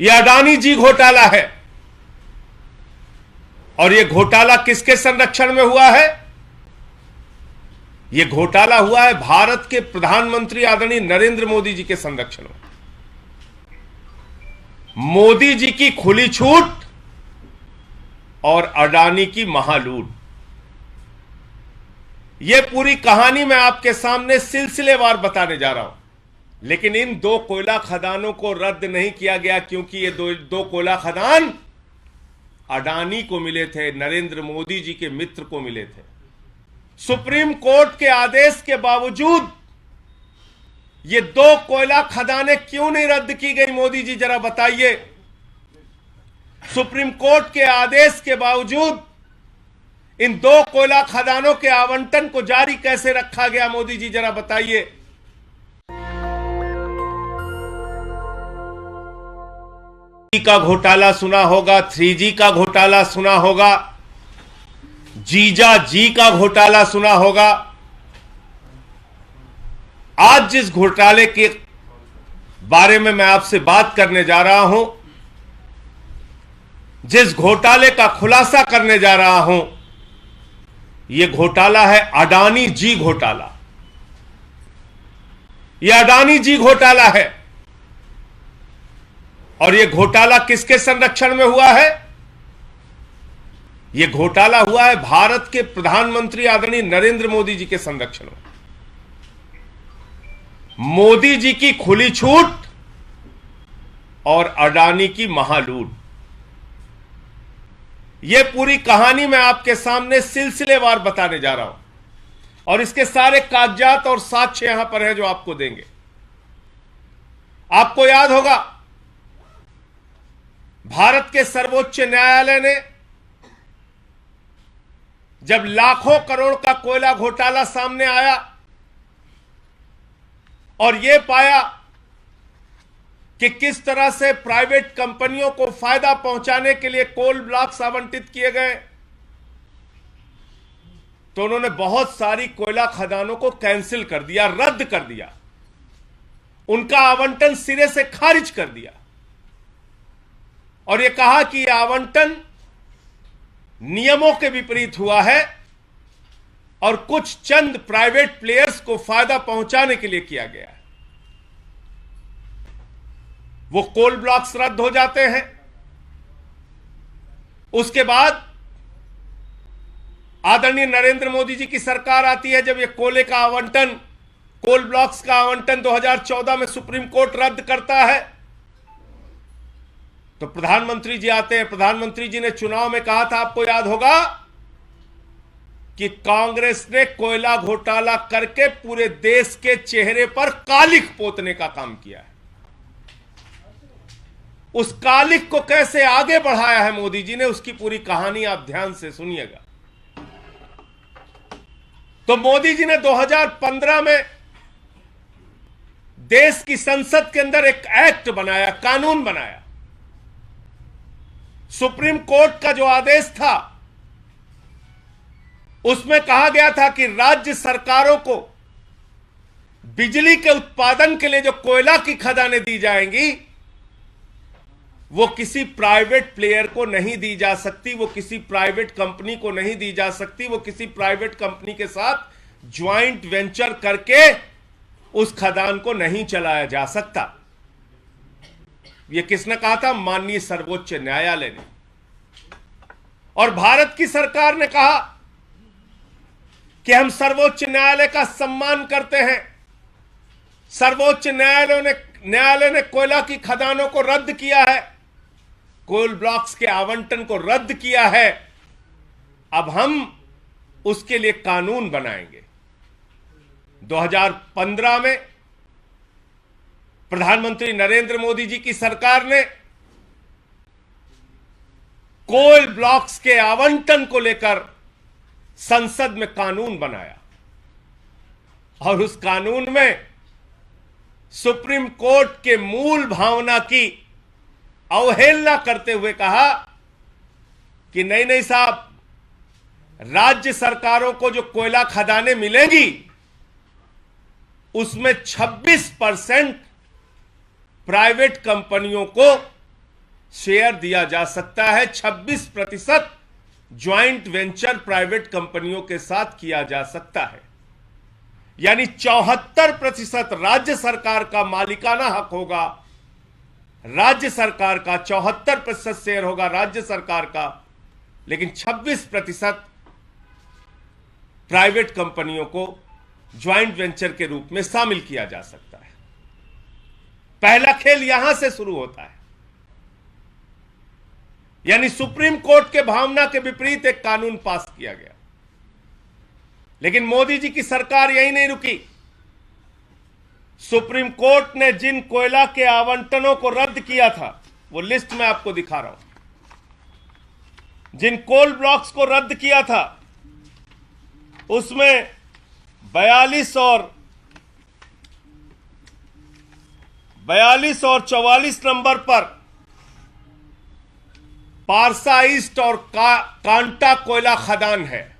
यह अडानी जी घोटाला है। और यह घोटाला किसके संरक्षण में हुआ है? यह घोटाला हुआ है भारत के प्रधानमंत्री आदरणीय नरेंद्र मोदी जी के संरक्षण में। मोदी जी की खुली छूट और अडानी की महालूट। यह पूरी कहानी मैं आपके सामने सिलसिलेवार बताने जा रहा हूं। लेकिन इन दो कोयला खदानों को रद्द नहीं किया गया, क्योंकि ये दो कोयला खदान अडानी को मिले थे, नरेंद्र मोदी जी के मित्र को मिले थे। सुप्रीम कोर्ट के आदेश के बावजूद ये दो कोयला खदानें क्यों नहीं रद्द की गई? मोदी जी जरा बताइए। सुप्रीम कोर्ट के आदेश के बावजूद इन दो कोयला खदानों के आवंटन को जारी कैसे रखा गया? मोदी जी जरा बताइए। का घोटाला सुना होगा, 3G का घोटाला सुना होगा, जीजा जी का घोटाला सुना होगा। आज जिस घोटाले के बारे में मैं आपसे बात करने जा रहा हूं, जिस घोटाले का खुलासा करने जा रहा हूं, यह घोटाला है अडानी जी घोटाला। यह अडानी जी घोटाला है। और यह घोटाला किसके संरक्षण में हुआ है? यह घोटाला हुआ है भारत के प्रधानमंत्री आदरणीय नरेंद्र मोदी जी के संरक्षण में। मोदी जी की खुली छूट और अडानी की महालूट। यह पूरी कहानी मैं आपके सामने सिलसिलेवार बताने जा रहा हूं, और इसके सारे कागजात और साक्ष्य यहां पर हैं जो आपको देंगे। आपको याद होगा, भारत के सर्वोच्च न्यायालय ने जब लाखों करोड़ का कोयला घोटाला सामने आया और यह पाया कि किस तरह से प्राइवेट कंपनियों को फायदा पहुंचाने के लिए कोल ब्लॉक्स आवंटित किए गए, तो उन्होंने बहुत सारी कोयला खदानों को कैंसिल कर दिया, रद्द कर दिया, उनका आवंटन सिरे से खारिज कर दिया। और यह कहा कि यह आवंटन नियमों के विपरीत हुआ है और कुछ चंद प्राइवेट प्लेयर्स को फायदा पहुंचाने के लिए किया गया है। वो कोल ब्लॉक्स रद्द हो जाते हैं। उसके बाद आदरणीय नरेंद्र मोदी जी की सरकार आती है। जब ये कोयले का आवंटन, कोल ब्लॉक्स का आवंटन 2014 में सुप्रीम कोर्ट रद्द करता है, तो प्रधानमंत्री जी आते हैं। प्रधानमंत्री जी ने चुनाव में कहा था, आपको याद होगा, कि कांग्रेस ने कोयला घोटाला करके पूरे देश के चेहरे पर कालिख पोतने का काम किया है। उस कालिख को कैसे आगे बढ़ाया है मोदी जी ने, उसकी पूरी कहानी आप ध्यान से सुनिएगा। तो मोदी जी ने 2015 में देश की संसद के अंदर एक एक्ट बनाया, कानून बनाया। सुप्रीम कोर्ट का जो आदेश था उसमें कहा गया था कि राज्य सरकारों को बिजली के उत्पादन के लिए जो कोयला की खदानें दी जाएंगी, वो किसी प्राइवेट प्लेयर को नहीं दी जा सकती, वो किसी प्राइवेट कंपनी को नहीं दी जा सकती, वो किसी प्राइवेट कंपनी के साथ ज्वाइंट वेंचर करके उस खदान को नहीं चलाया जा सकता। यह किसने कहा था? माननीय सर्वोच्च न्यायालय ने। और भारत की सरकार ने कहा कि हम सर्वोच्च न्यायालय का सम्मान करते हैं। सर्वोच्च न्यायालय ने कोयला की खदानों को रद्द किया है, कोल ब्लॉक्स के आवंटन को रद्द किया है। अब हम उसके लिए कानून बनाएंगे। 2015 में प्रधानमंत्री नरेंद्र मोदी जी की सरकार ने कोल ब्लॉक्स के आवंटन को लेकर संसद में कानून बनाया, और उस कानून में सुप्रीम कोर्ट के मूल भावना की अवहेलना करते हुए कहा कि नहीं साहब, राज्य सरकारों को जो कोयला खदानें मिलेंगी उसमें 26% प्राइवेट कंपनियों को शेयर दिया जा सकता है। 26% ज्वाइंट वेंचर प्राइवेट कंपनियों के साथ किया जा सकता है, यानी 74% राज्य सरकार का मालिकाना हक होगा, राज्य सरकार का 74% शेयर होगा राज्य सरकार का, लेकिन 26% प्राइवेट कंपनियों को ज्वाइंट वेंचर के रूप में शामिल किया जा सकता है। पहला खेल यहां से शुरू होता है, यानी सुप्रीम कोर्ट के भावना के विपरीत एक कानून पास किया गया। लेकिन मोदी जी की सरकार यही नहीं रुकी। सुप्रीम कोर्ट ने जिन कोयला के आवंटनों को रद्द किया था, वो लिस्ट मैं आपको दिखा रहा हूं, जिन कोल ब्लॉक्स को रद्द किया था उसमें 42 और 44 नंबर पर पारसा ईस्ट और कांटा कोयला खदान है।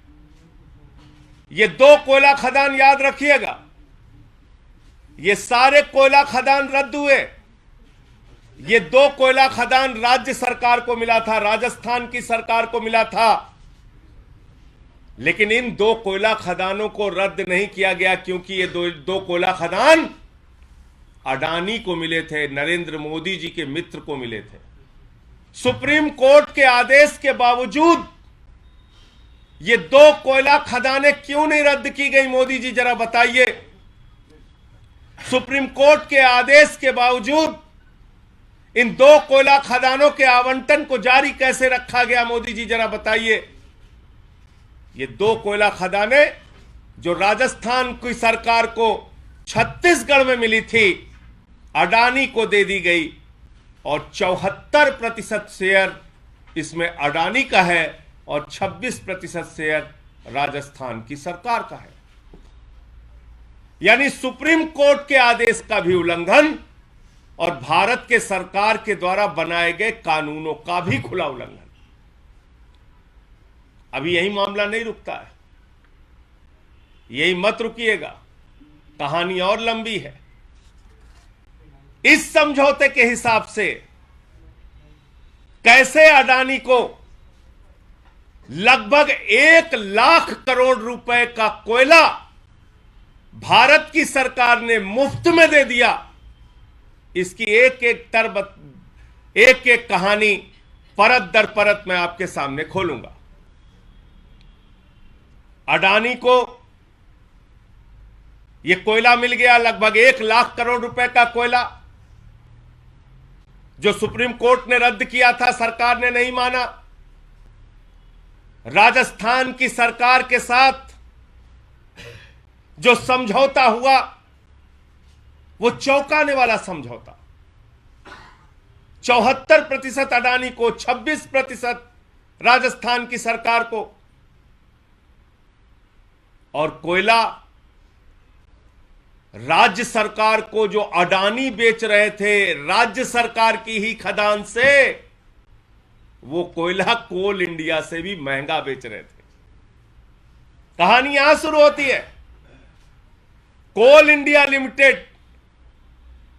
ये दो कोयला खदान याद रखिएगा, ये सारे कोयला खदान रद्द हुए। ये दो कोयला खदान राज्य सरकार को मिला था, राजस्थान की सरकार को मिला था, लेकिन इन दो कोयला खदानों को रद्द नहीं किया गया क्योंकि ये दो कोयला खदान अडानी को मिले थे, नरेंद्र मोदी जी के मित्र को मिले थे। सुप्रीम कोर्ट के आदेश के बावजूद ये दो कोयला खदानें क्यों नहीं रद्द की गई, मोदी जी जरा बताइए। सुप्रीम कोर्ट के आदेश के बावजूद इन दो कोयला खदानों के आवंटन को जारी कैसे रखा गया, मोदी जी जरा बताइए। ये दो कोयला खदानें जो राजस्थान की सरकार को छत्तीसगढ़ में मिली थी, अडानी को दे दी गई और 74% शेयर इसमें अडानी का है और 26% शेयर राजस्थान की सरकार का है। यानी सुप्रीम कोर्ट के आदेश का भी उल्लंघन और भारत के सरकार के द्वारा बनाए गए कानूनों का भी खुला उल्लंघन। अभी यही मामला नहीं रुकता है, यही मत रुकिएगा, कहानी और लंबी है। इस समझौते के हिसाब से कैसे अडानी को लगभग 1 लाख करोड़ रुपए का कोयला भारत की सरकार ने मुफ्त में दे दिया, इसकी एक एक कहानी परत दर परत मैं आपके सामने खोलूंगा। अडानी को यह कोयला मिल गया, लगभग 1 लाख करोड़ रुपए का कोयला, जो सुप्रीम कोर्ट ने रद्द किया था, सरकार ने नहीं माना। राजस्थान की सरकार के साथ जो समझौता हुआ वो चौंकाने वाला समझौता। 74% अडानी को, 26% राजस्थान की सरकार को, और कोयला राज्य सरकार को जो अडानी बेच रहे थे राज्य सरकार की ही खदान से, वो कोयला कोल इंडिया से भी महंगा बेच रहे थे। कहानी यहां शुरू होती है। कोल इंडिया लिमिटेड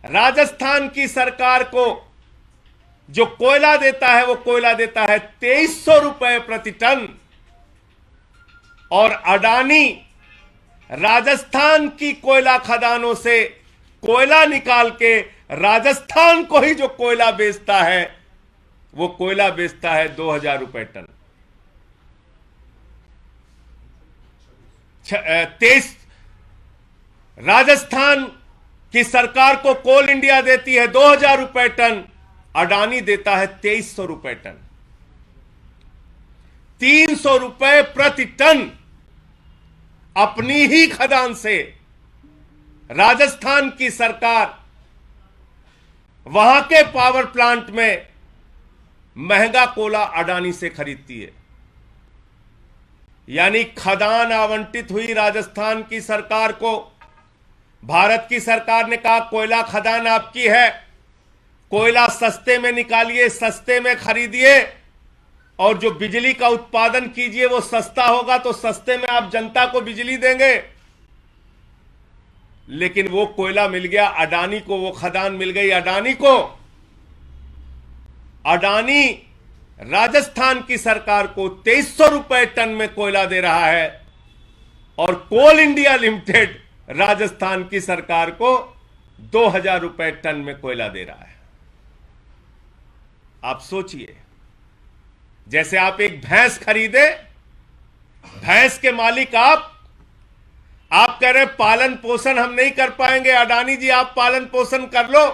राजस्थान की सरकार को जो कोयला देता है, वो कोयला देता है 2300 रुपए प्रति टन, और अडानी राजस्थान की कोयला खदानों से कोयला निकाल के राजस्थान को ही जो कोयला बेचता है, वो कोयला बेचता है 2000 रुपए टन। 23 राजस्थान की सरकार को कोल इंडिया देती है 2000 रुपए टन, अडानी देता है 2300 रुपए टन। 300 रुपए प्रति टन अपनी ही खदान से राजस्थान की सरकार वहां के पावर प्लांट में महंगा कोयला अडानी से खरीदती है। यानी खदान आवंटित हुई राजस्थान की सरकार को, भारत की सरकार ने कहा कोयला खदान आपकी है, कोयला सस्ते में निकालिए, सस्ते में खरीदिए, और जो बिजली का उत्पादन कीजिए वो सस्ता होगा, तो सस्ते में आप जनता को बिजली देंगे। लेकिन वो कोयला मिल गया अडानी को, वो खदान मिल गई अडानी को। अडानी राजस्थान की सरकार को 2300 रुपए टन में कोयला दे रहा है और कोल इंडिया लिमिटेड राजस्थान की सरकार को 2000 रुपए टन में कोयला दे रहा है। आप सोचिए, जैसे आप एक भैंस खरीदे, भैंस के मालिक आप कह रहे पालन पोषण हम नहीं कर पाएंगे, अडानी जी आप पालन पोषण कर लो,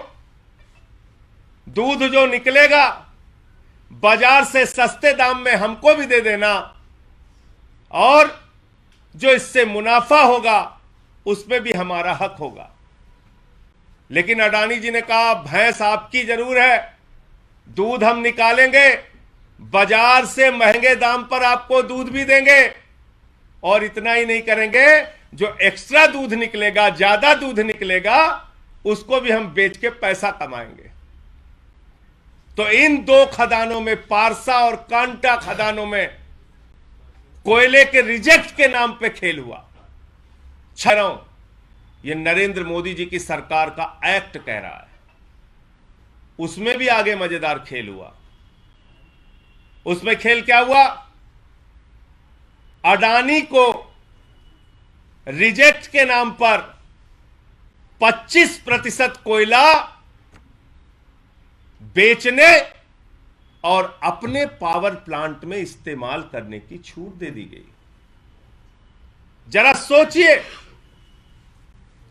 दूध जो निकलेगा बाजार से सस्ते दाम में हमको भी दे देना और जो इससे मुनाफा होगा उसमें भी हमारा हक होगा। लेकिन अडानी जी ने कहा भैंस आपकी जरूर है, दूध हम निकालेंगे, बाजार से महंगे दाम पर आपको दूध भी देंगे और इतना ही नहीं करेंगे, जो एक्स्ट्रा दूध निकलेगा, ज्यादा दूध निकलेगा, उसको भी हम बेच के पैसा कमाएंगे। तो इन दो खदानों में, पारसा और कांटा खदानों में कोयले के रिजेक्ट के नाम पे खेल हुआ। छरों, ये नरेंद्र मोदी जी की सरकार का एक्ट कह रहा है, उसमें भी आगे मजेदार खेल हुआ। उसमें खेल क्या हुआ? अडानी को रिजेक्ट के नाम पर 25% कोयला बेचने और अपने पावर प्लांट में इस्तेमाल करने की छूट दे दी गई। जरा सोचिए,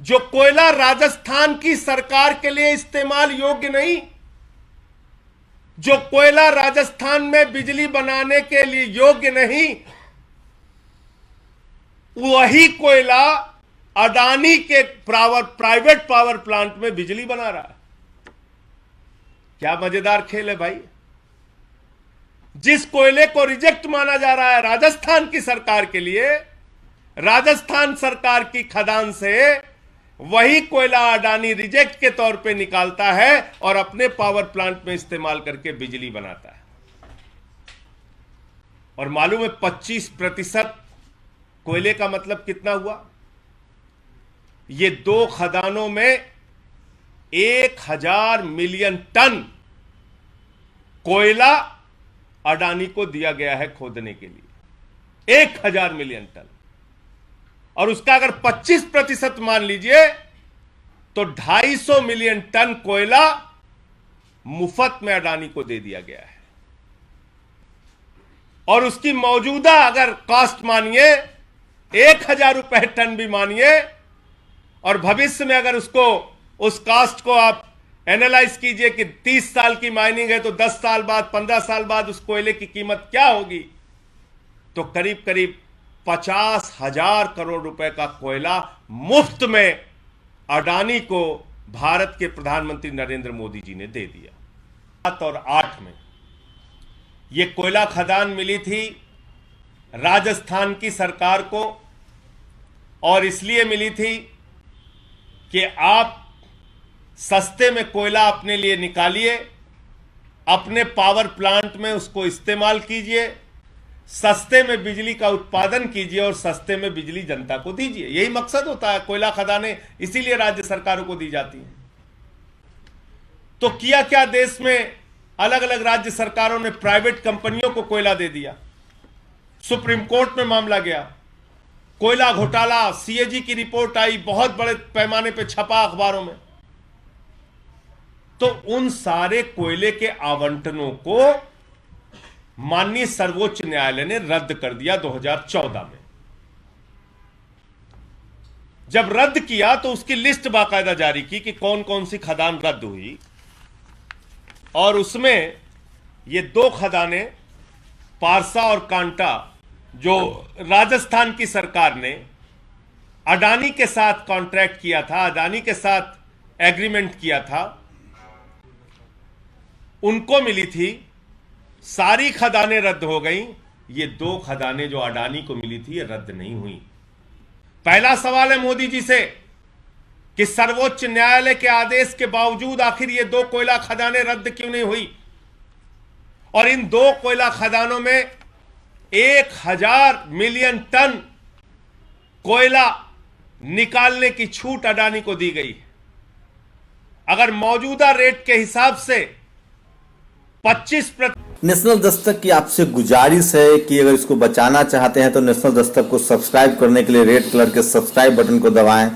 जो कोयला राजस्थान की सरकार के लिए इस्तेमाल योग्य नहीं, जो कोयला राजस्थान में बिजली बनाने के लिए योग्य नहीं, वही कोयला अडानी के प्राइवेट पावर प्लांट में बिजली बना रहा है। क्या मजेदार खेल है भाई। जिस कोयले को रिजेक्ट माना जा रहा है राजस्थान की सरकार के लिए, राजस्थान सरकार की खदान से वही कोयला अडानी रिजेक्ट के तौर पे निकालता है और अपने पावर प्लांट में इस्तेमाल करके बिजली बनाता है। और मालूम है 25% कोयले का मतलब कितना हुआ? ये दो खदानों में 1000 मिलियन टन कोयला अडानी को दिया गया है खोदने के लिए, 1000 मिलियन टन। और उसका अगर 25% मान लीजिए तो 250 मिलियन टन कोयला मुफ्त में अडानी को दे दिया गया है। और उसकी मौजूदा अगर कॉस्ट मानिए, 1000 रुपए टन भी मानिए, और भविष्य में अगर उसको, उस कास्ट को आप एनालाइज कीजिए कि 30 साल की माइनिंग है तो 10 साल बाद, 15 साल बाद उस कोयले की कीमत क्या होगी, तो करीब करीब 50,000 करोड़ रुपए का कोयला मुफ्त में अडानी को भारत के प्रधानमंत्री नरेंद्र मोदी जी ने दे दिया। 7 और 8 में यह कोयला खदान मिली थी राजस्थान की सरकार को, और इसलिए मिली थी कि आप सस्ते में कोयला अपने लिए निकालिए, अपने पावर प्लांट में उसको इस्तेमाल कीजिए, सस्ते में बिजली का उत्पादन कीजिए और सस्ते में बिजली जनता को दीजिए। यही मकसद होता है। कोयला खदानें इसीलिए राज्य सरकारों को दी जाती हैं। तो किया क्या देश में, अलग अलग राज्य सरकारों ने प्राइवेट कंपनियों को कोयला दे दिया। सुप्रीम कोर्ट में मामला गया, कोयला घोटाला, सीएजी की रिपोर्ट आई, बहुत बड़े पैमाने पर छपा अखबारों में। तो उन सारे कोयले के आवंटनों को माननीय सर्वोच्च न्यायालय ने रद्द कर दिया 2014 में। जब रद्द किया तो उसकी लिस्ट बाकायदा जारी की कि कौन कौन सी खदान रद्द हुई, और उसमें ये दो खदानें पारसा और कांटा, जो राजस्थान की सरकार ने अडानी के साथ कॉन्ट्रैक्ट किया था, अडानी के साथ एग्रीमेंट किया था, उनको मिली थी। सारी खदानें रद्द हो गई। ये दो खदानें जो अडानी को मिली थी ये रद्द नहीं हुई। पहला सवाल है मोदी जी से कि सर्वोच्च न्यायालय के आदेश के बावजूद आखिर ये दो कोयला खदानें रद्द क्यों नहीं हुई? और इन दो कोयला खदानों में 1000 मिलियन टन कोयला निकालने की छूट अडानी को दी गई है। अगर मौजूदा रेट के हिसाब से 25%। नेशनल दस्तक की आपसे गुजारिश है कि अगर इसको बचाना चाहते हैं तो नेशनल दस्तक को सब्सक्राइब करने के लिए रेड कलर के सब्सक्राइब बटन को दबाएं,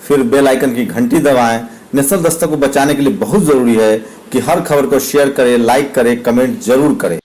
फिर बेल आइकन की घंटी दबाएं। नेशनल दस्तक को बचाने के लिए बहुत जरूरी है कि हर खबर को शेयर करें, लाइक करें, कमेंट जरूर करें।